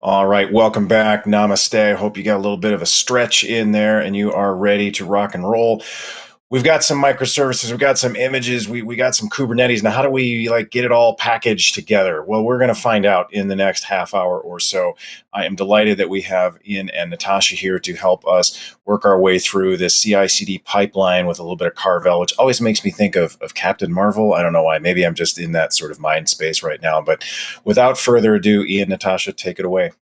All right, welcome back. Namaste. Hope you got a little bit of a stretch in there and you are ready to rock and roll. We've got some microservices, we've got some images, we got some Kubernetes. Now, how do we get it all packaged together? Well, we're going to find out in the next half hour or so. I am delighted that we have Ian and Nitasha here to help us work our way through this CI/CD pipeline with a little bit of Carvel, which always makes me think of Captain Marvel. I don't know why. Maybe I'm just in that sort of mind space right now. But without further ado, Ian, Nitasha, take it away.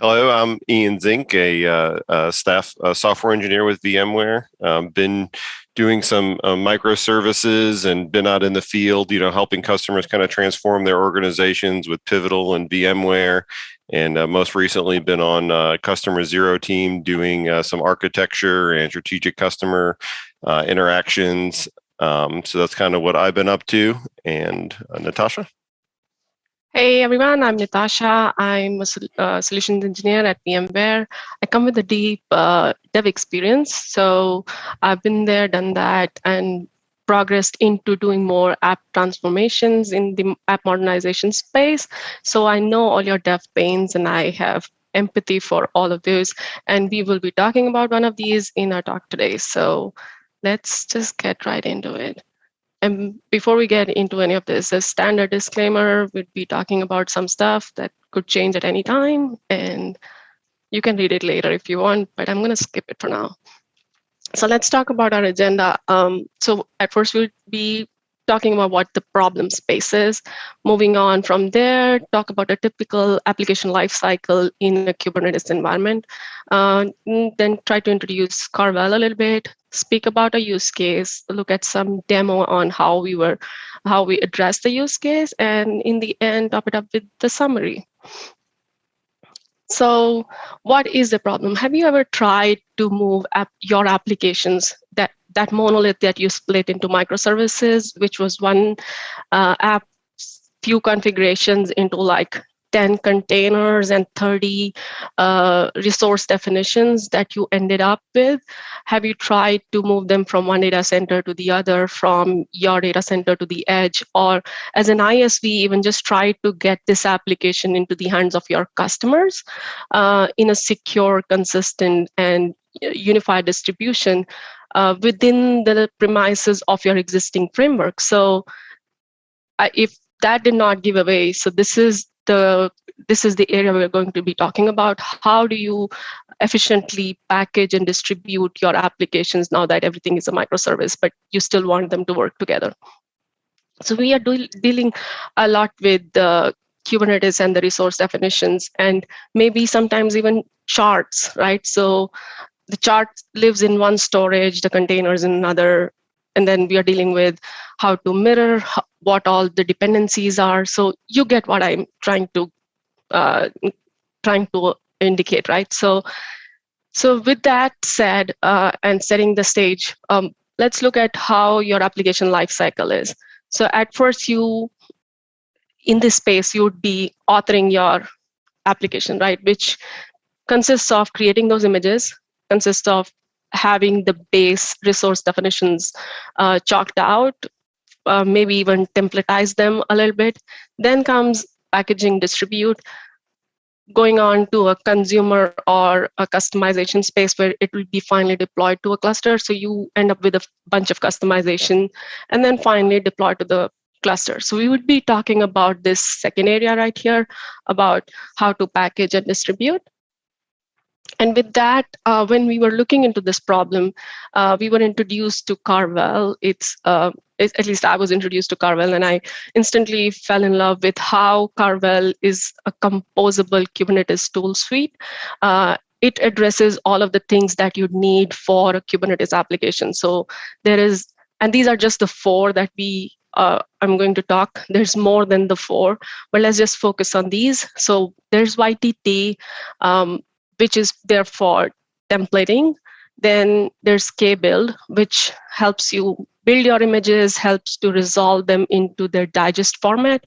Hello, I'm Ian Zink, a staff software engineer with VMware. Been doing some microservices and been out in the field, helping customers kind of transform their organizations with Pivotal and VMware. And most recently been on Customer Zero team doing some architecture and strategic customer interactions. So that's kind of what I've been up to. And Nitasha? Hey everyone, I'm Nitasha. I'm a solutions engineer at VMware. I come with a deep dev experience. So I've been there, done that, and progressed into doing more app transformations in the app modernization space. So I know all your dev pains and I have empathy for all of those. And we will be talking about one of these in our talk today. So let's just get right into it. And before we get into any of this, a standard disclaimer, we'd be talking about some stuff that could change at any time, and you can read it later if you want, but I'm going to skip it for now. So let's talk about our agenda. So at first, we'll be talking about what the problem space is. Moving on from there, talk about a typical application lifecycle in a Kubernetes environment. Then try to introduce Carvel a little bit, speak about a use case, look at some demo on how we address the use case, and in the end, top it up with the summary. So what is the problem? Have you ever tried to move your applications, that monolith that you split into microservices, which was one app, few configurations, into like 10 containers and 30 resource definitions that you ended up with? Have you tried to move them from one data center to the other, from your data center to the edge, or as an ISV, even just try to get this application into the hands of your customers in a secure, consistent, and unified distribution within the premises of your existing framework? So if that did not give away, so this is the area we're going to be talking about. How do you efficiently package and distribute your applications now that everything is a microservice, but you still want them to work together? So we are dealing a lot with the Kubernetes and the resource definitions, and maybe sometimes even charts, right? So the chart lives in one storage, the containers in another, and then we are dealing with how to mirror what all the dependencies are. So you get what I'm trying to indicate, right? So with that said, and setting the stage, let's look at how your application lifecycle is. So at first, in this space, you would be authoring your application, right? Which consists of creating those images, consists of having the base resource definitions chalked out, maybe even templatize them a little bit. Then comes packaging, distribute, going on to a consumer or a customization space where it will be finally deployed to a cluster. So you end up with a bunch of customization and then finally deploy to the cluster. So we would be talking about this second area right here, about how to package and distribute. And with that, when we were looking into this problem, we were introduced to Carvel. At least I was introduced to Carvel, and I instantly fell in love with how Carvel is a composable Kubernetes tool suite. It addresses all of the things that you'd need for a Kubernetes application. So and these are just the four that I'm going to talk. There's more than the four, but let's just focus on these. So there's YTT, which is there for templating. Then there's Kbuild, which helps you build your images, helps to resolve them into their digest format.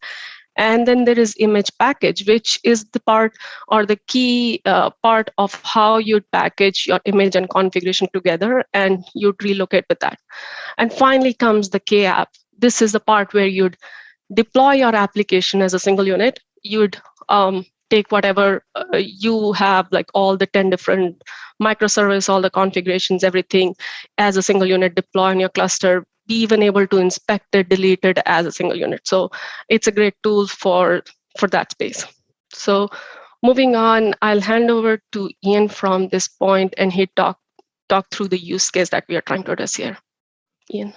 And then there is image package, which is the part or the key part of how you'd package your image and configuration together, and you'd relocate with that. And finally comes the K app. This is the part where you'd deploy your application as a single unit, you'd take whatever you have, like all the 10 different microservices, all the configurations, everything as a single unit, deploy in your cluster, be even able to inspect it, delete it as a single unit. So it's a great tool for that space. So moving on, I'll hand over to Ian from this point, and he talk through the use case that we are trying to address here. Ian.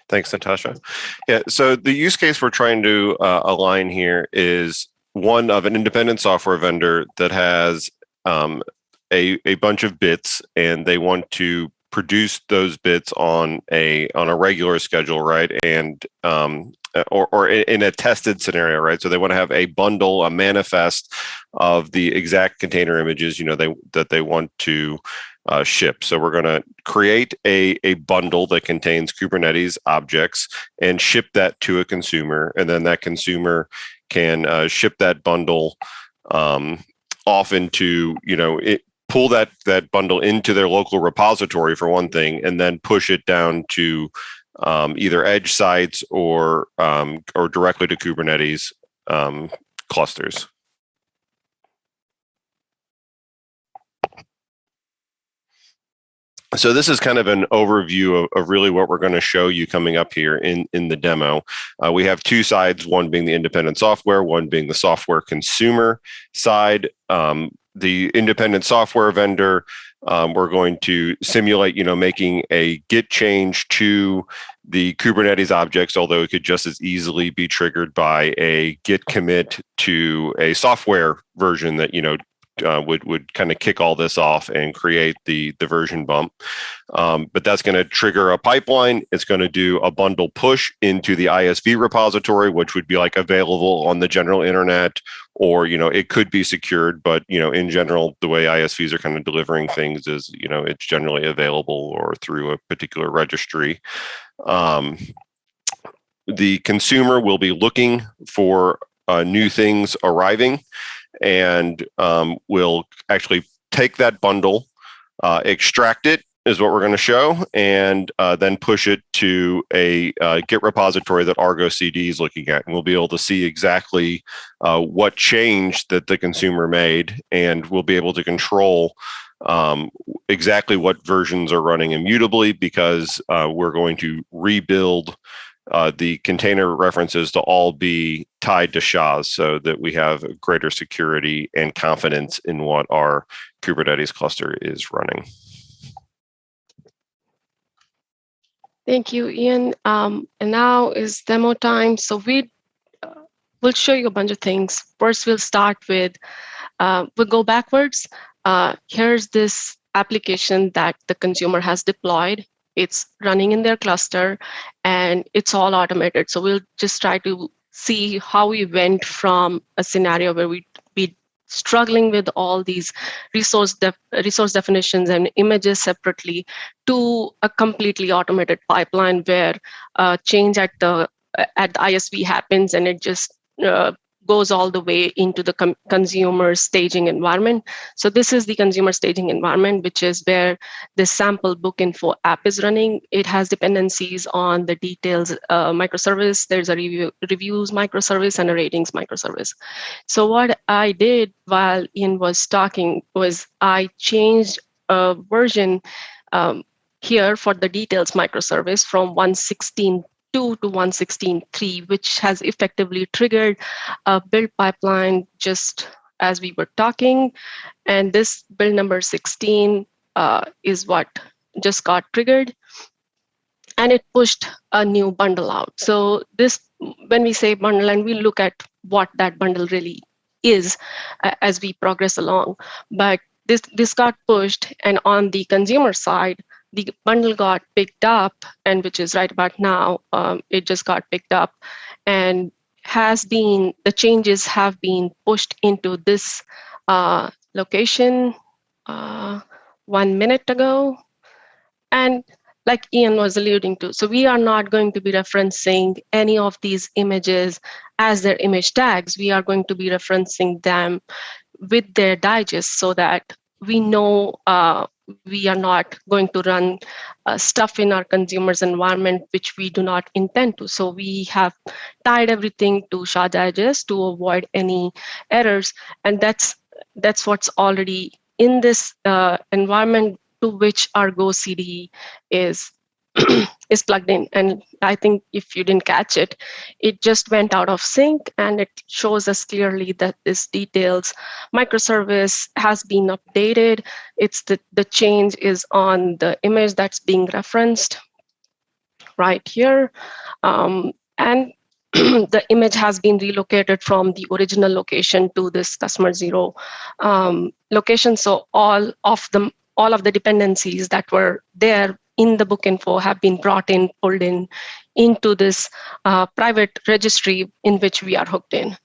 Thanks, Nitasha. Yeah, so the use case we're trying to align here is one of an independent software vendor that has a bunch of bits, and they want to produce those bits on a regular schedule, right? And or in a tested scenario, right? So they want to have a bundle, a manifest of the exact container images, that they want to ship. So we're going to create a bundle that contains Kubernetes objects and ship that to a consumer, and then that consumer can ship that bundle off into, pull that bundle into their local repository for one thing, and then push it down to either edge sites or directly to Kubernetes clusters. So this is kind of an overview of really what we're going to show you coming up here in the demo. We have two sides, one being the independent software, one being the software consumer side. The independent software vendor, we're going to simulate, making a git change to the Kubernetes objects, although it could just as easily be triggered by a git commit to a software version that, would kind of kick all this off and create the version bump. But that's going to trigger a pipeline. It's going to do a bundle push into the ISV repository, which would be like available on the general internet, or, it could be secured, but, in general, the way ISVs are kind of delivering things is, it's generally available or through a particular registry. The consumer will be looking for new things arriving, and we'll actually take that bundle, extract it is what we're going to show, and then push it to a Git repository that Argo CD is looking at. And we'll be able to see exactly what change that the consumer made, and we'll be able to control exactly what versions are running immutably, because we're going to rebuild the container references to all be tied to SHAs, so that we have greater security and confidence in what our Kubernetes cluster is running. Thank you, Ian. And now is demo time. So we'll show you a bunch of things. First, we'll start with, we'll go backwards. Here's this application that the consumer has deployed. It's running in their cluster, and it's all automated. So we'll just try to see how we went from a scenario where we'd be struggling with all these resource definitions and images separately, to a completely automated pipeline where change at the ISV happens, and it just goes all the way into the consumer staging environment. So this is the consumer staging environment, which is where the sample book info app is running. It has dependencies on the details microservice. There's a reviews microservice and a ratings microservice. So what I did while Ian was talking was I changed a version here for the details microservice from 1.16.2 to 1.16.3, which has effectively triggered a build pipeline just as we were talking. And this build number 16 is what just got triggered. And it pushed a new bundle out. So this, when we say bundle, and we look at what that bundle really is as we progress along. But this got pushed, and on the consumer side, the bundle got picked up, and which is right about now, it just got picked up, and the changes have been pushed into this location 1 minute ago. And like Ian was alluding to, so we are not going to be referencing any of these images as their image tags. We are going to be referencing them with their digest, so that we know we are not going to run stuff in our consumers environment which we do not intend to. So we have tied everything to SHA digest to avoid any errors, and that's what's already in this environment to which our Go CD is is plugged in. And I think if you didn't catch it, it just went out of sync, and it shows us clearly that this details microservice has been updated. It's the change is on the image that's being referenced right here. And the image has been relocated from the original location to this customer zero location. So all of the dependencies that were there in the book info have been brought in, pulled in into this private registry in which we are hooked in.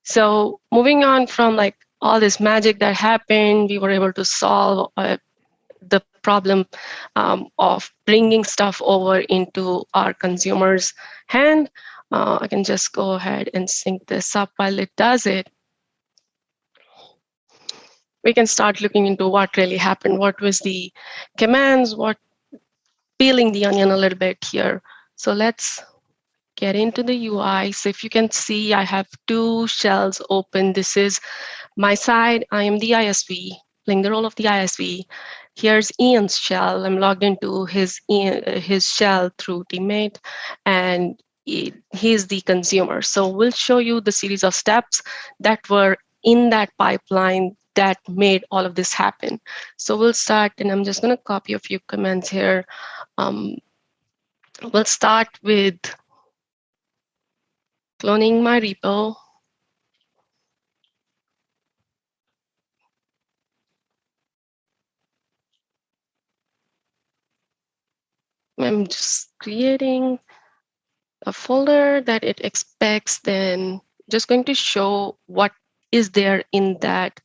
So moving on from like all this magic that happened, we were able to solve the problem of bringing stuff over into our consumer's hand. I can just go ahead and sync this up while it does it. We can start looking into what really happened. What was the commands? What peeling the onion a little bit here. So let's get into the UI. So if you can see, I have two shells open. This is my side. I am the ISV, playing the role of the ISV. Here's Ian's shell. I'm logged into his shell through teammate, and he's the consumer. So we'll show you the series of steps that were in that pipeline that made all of this happen. So we'll start, and I'm just going to copy a few commands here. We'll start with cloning my repo. I'm just creating a folder that it expects, then just going to show what is there in that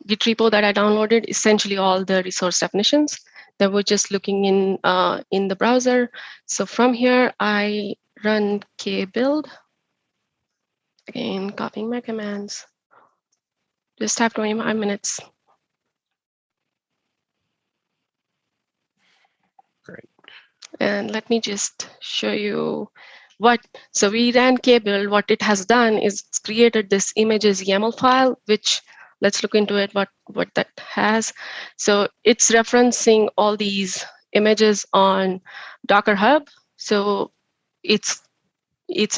Git repo that I downloaded, essentially all the resource definitions that we're just looking in the browser. So from here, I run kbuild. Again, copying my commands. Just have 25 minutes. Great. And let me just show you what. So we ran kbuild. What it has done is it's created this images YAML file, which let's look into it, what that has. So it's referencing all these images on Docker Hub. So it's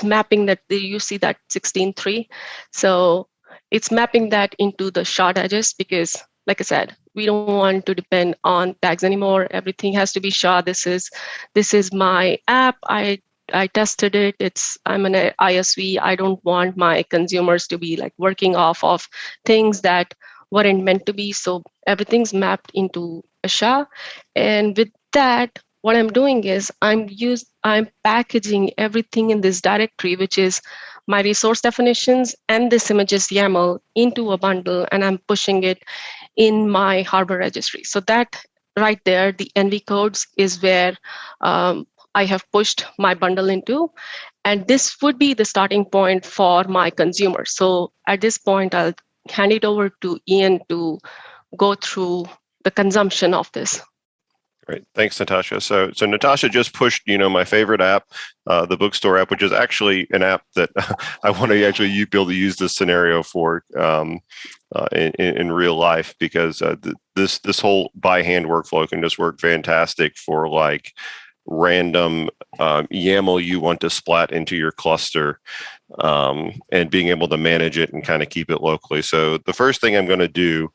mapping that, you see that 16.3. So it's mapping that into the SHA digest because, like I said, we don't want to depend on tags anymore. Everything has to be SHA. This is my app. I tested it. I'm an ISV. I don't want my consumers to be like working off of things that weren't meant to be. So everything's mapped into a SHA. And with that, what I'm doing is I'm packaging everything in this directory, which is my resource definitions and this images YAML into a bundle, and I'm pushing it in my hardware registry. So that right there, the NV codes is where I have pushed my bundle into. And this would be the starting point for my consumer. So at this point, I'll hand it over to Ian to go through the consumption of this. Great, thanks, Nitasha. So Nitasha just pushed, my favorite app, the bookstore app, which is actually an app that I want to actually be able to use this scenario for in real life, because this whole by hand workflow can just work fantastic for like random YAML you want to splat into your cluster, and being able to manage it and kind of keep it locally. So the first thing I'm going to do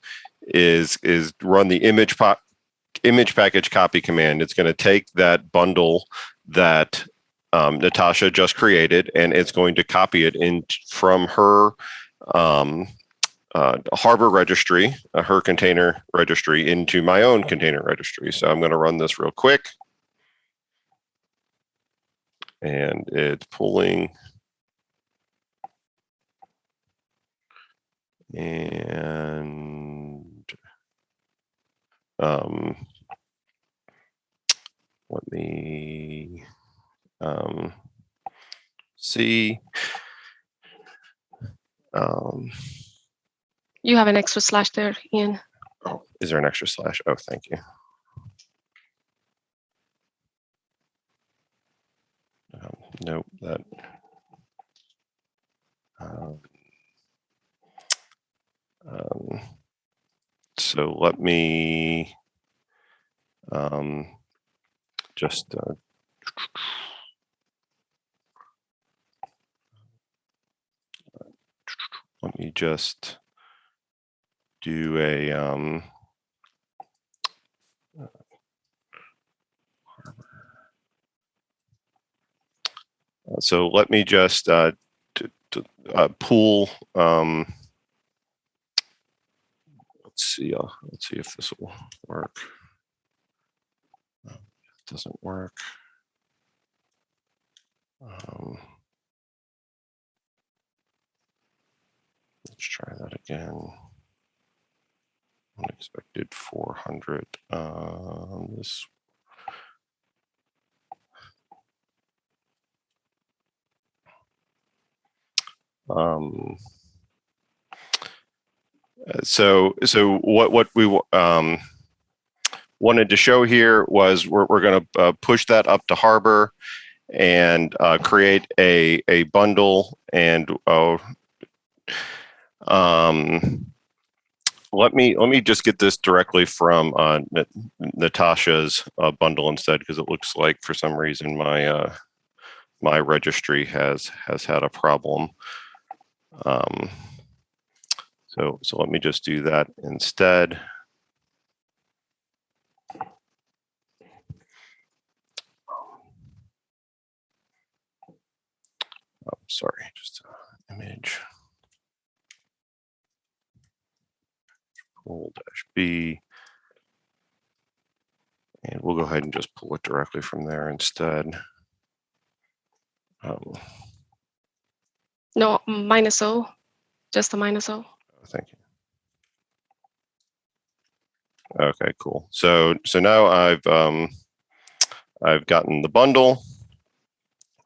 is run the image package copy command. It's going to take that bundle that Nitasha just created, and it's going to copy it in from her harbor registry, her container registry, into my own container registry. So I'm going to run this real quick. And it's pulling. And let me see. You have an extra slash there, Ian. Oh, is there an extra slash? Oh, thank you. Nope, that. So let me just let me just do a so let me just pool. Let's see if this will work. It doesn't work. Let's try that again. Unexpected 400. This. So what we wanted to show here was we're going to push that up to Harbor and create a bundle, and let me just get this directly from Nitasha's bundle instead, because it looks like for some reason my my registry has had a problem. So let me just do that instead. Oh, sorry, just image. Control-B, and we'll go ahead and just pull it directly from there instead. No, -O, just the -O. Thank you. Okay, cool. So now I've gotten the bundle,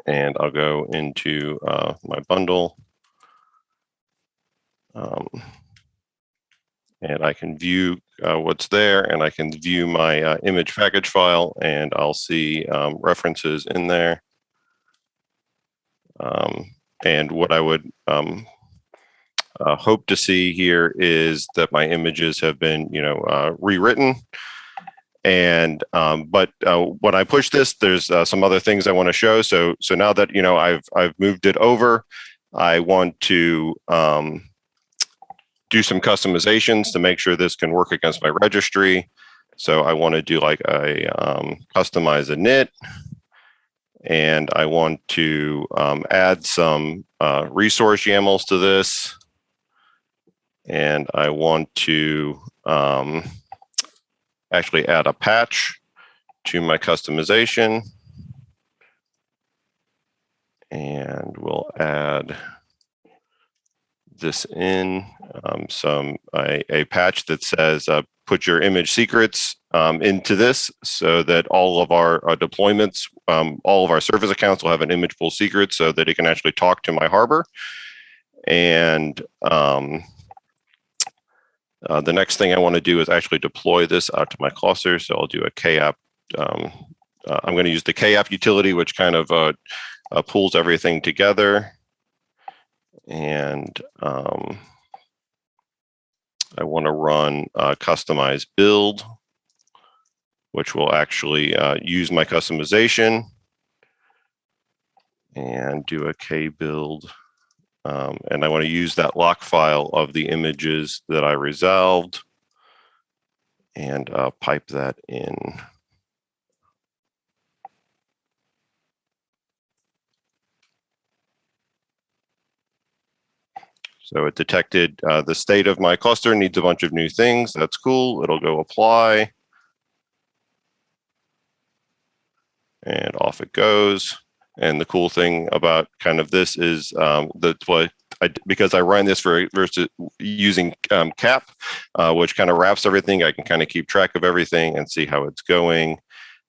and I'll go into my bundle, and I can view what's there, and I can view my image package file, and I'll see references in there. And what I would hope to see here is that my images have been, rewritten. And but when I push this, there's some other things I want to show. So now that I've moved it over, I want to do some customizations to make sure this can work against my registry. So I want to do like a customize a init. And I want to add some resource YAMLs to this. And I want to actually add a patch to my customization. And we'll add this in, a patch that says put your image secrets into this, so that all of our deployments, all of our service accounts will have an image pool secret, so that it can actually talk to my Harbor. And the next thing I want to do is actually deploy this out to my cluster. So I'll do a KApp. I'm going to use the KApp utility, which kind of pulls everything together. And I want to run customize build, which will actually use my customization, and do a K build. And I want to use that lock file of the images that I resolved and pipe that in. So it detected the state of my cluster needs a bunch of new things. That's cool. It'll go apply. And off it goes. And the cool thing about kind of this is that's what because I run this versus using KApp, which kind of wraps everything. I can kind of keep track of everything and see how it's going.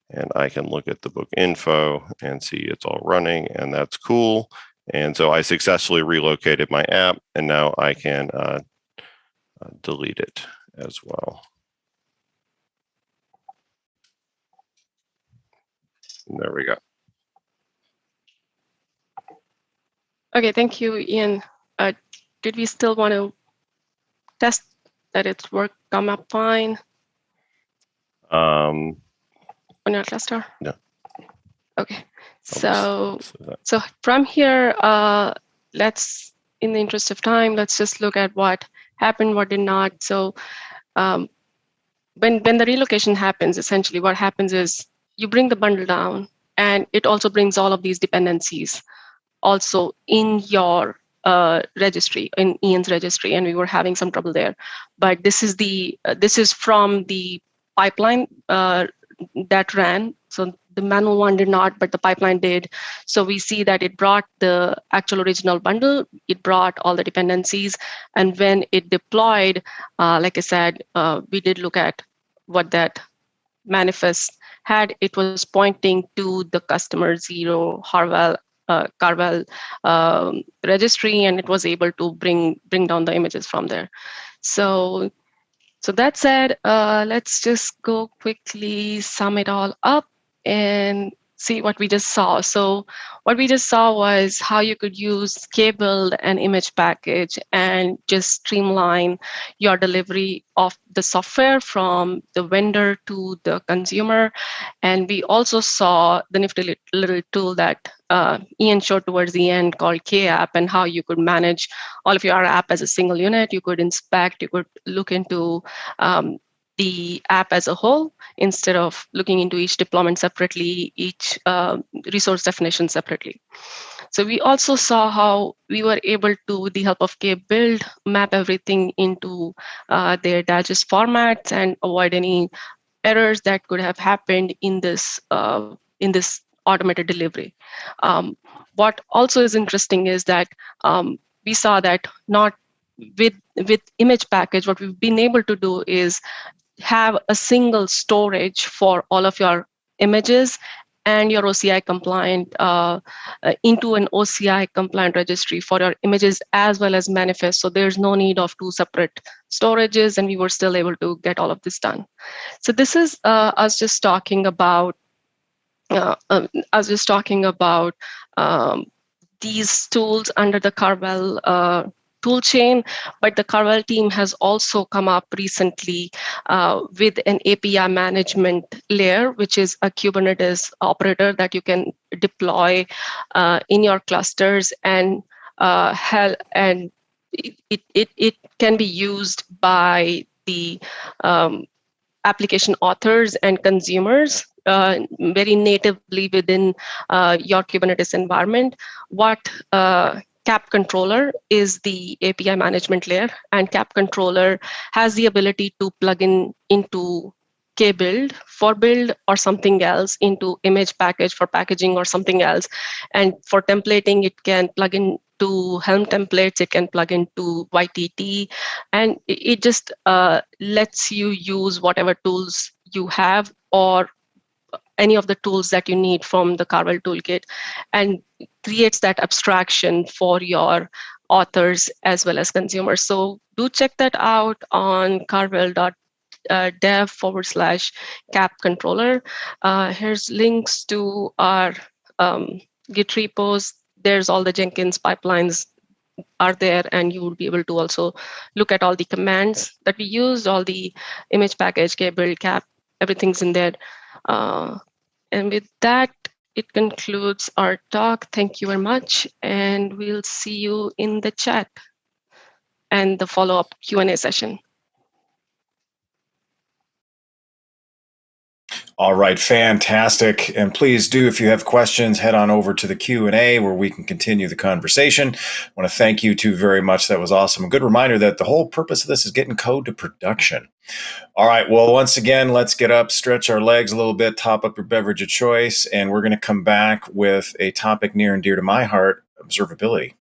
And I can look at the book info and see it's all running, and that's cool. And so I successfully relocated my app, and now I can delete it as well. And there we go. Okay, thank you, Ian. Did we still want to test that it's come up fine on your cluster? No. Okay, so so from here, let's, in the interest of time, let's just look at what happened, what did not. So when the relocation happens, essentially what happens is you bring the bundle down, and it also brings all of these dependencies also in your registry, in Ian's registry, and we were having some trouble there. But this is from the pipeline that ran. So the manual one did not, but the pipeline did. So we see that it brought the actual original bundle, it brought all the dependencies, and when it deployed, like I said, we did look at what that manifest had. It was pointing to the customer 0 Carvel registry, and it was able to bring down the images from there. So that said, let's just go quickly sum it all up and see what we just saw. So what we just saw was how you could use kbuild and image package and just streamline your delivery of the software from the vendor to the consumer. And we also saw the nifty little tool that Ian showed towards the end called KApp, and how you could manage all of your app as a single unit. You could inspect, you could look into the app as a whole instead of looking into each deployment separately, each resource definition separately. So we also saw how we were able to, with the help of kbuild, map everything into their digest formats and avoid any errors that could have happened in this automated delivery. What also is interesting is that we saw that not with image package, what we've been able to do is have a single storage for all of your images and your OCI compliant into an OCI compliant registry for your images as well as manifest. So there's no need of 2 separate storages, and we were still able to get all of this done. So this is us just talking about these tools under the Carvel toolchain, but the Carvel team has also come up recently with an API management layer, which is a Kubernetes operator that you can deploy in your clusters, and it can be used by the application authors and consumers very natively within your Kubernetes environment. What Cap Controller is the API management layer, and Cap Controller has the ability to plug in into kbuild for build or something else, into image package for packaging or something else. And for templating, it can plug in to Helm templates, it can plug into YTT, and it just lets you use whatever tools you have or any of the tools that you need from the Carvel toolkit, and creates that abstraction for your authors as well as consumers. So do check that out on carvel.dev/cap controller. Here's links to our Git repos. There's all the Jenkins pipelines are there, and you will be able to also look at all the commands that we used, all the image package, kbuild, cap, everything's in there. And with that, it concludes our talk. Thank you very much, and we'll see you in the chat and the follow-up Q&A session. All right, fantastic. And please do, if you have questions, head on over to the Q&A where we can continue the conversation. I want to thank you two very much. That was awesome. A good reminder that the whole purpose of this is getting code to production. All right, well, once again, let's get up, stretch our legs a little bit, top up your beverage of choice, and we're going to come back with a topic near and dear to my heart, observability.